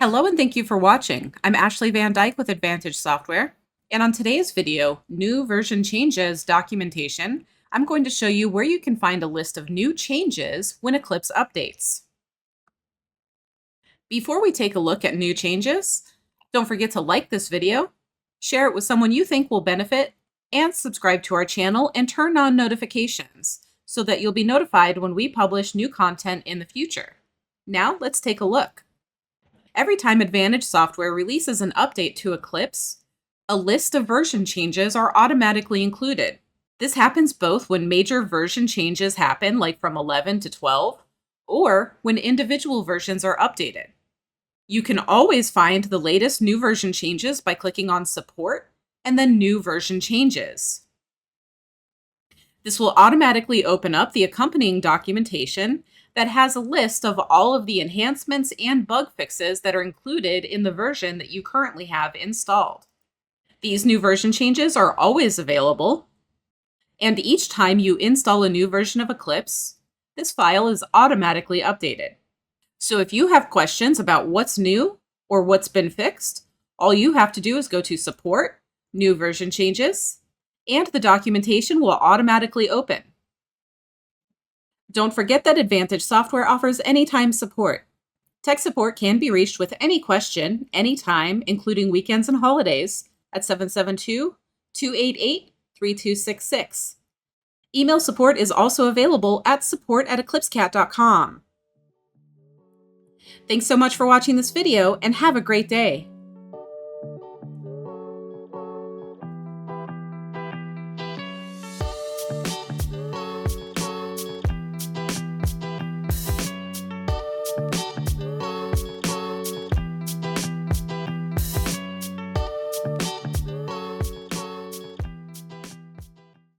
Hello and thank you for watching. I'm Ashley Van Dyke with Advantage Software. And on today's video, New Version Changes Documentation, I'm going to show you where you can find a list of new changes when Eclipse updates. Before we take a look at new changes, don't forget to like this video, share it with someone you think will benefit, and subscribe to our channel and turn on notifications so that you'll be notified when we publish new content in the future. Now let's take a look. Every time Advantage Software releases an update to Eclipse, a list of version changes are automatically included. This happens both when major version changes happen, like from 11 to 12, or when individual versions are updated. You can always find the latest new version changes by clicking on Support and then New Version Changes. This will automatically open up the accompanying documentation that has a list of all of the enhancements and bug fixes that are included in the version that you currently have installed. These new version changes are always available, and each time you install a new version of Eclipse, this file is automatically updated. So if you have questions about what's new or what's been fixed, all you have to do is go to Support, New Version Changes, and the documentation will automatically open. Don't forget that Advantage Software offers anytime support. Tech support can be reached with any question, anytime, including weekends and holidays, at 772-288-3266. Email support is also available at support@eclipsecat.com. Thanks so much for watching this video, and have a great day.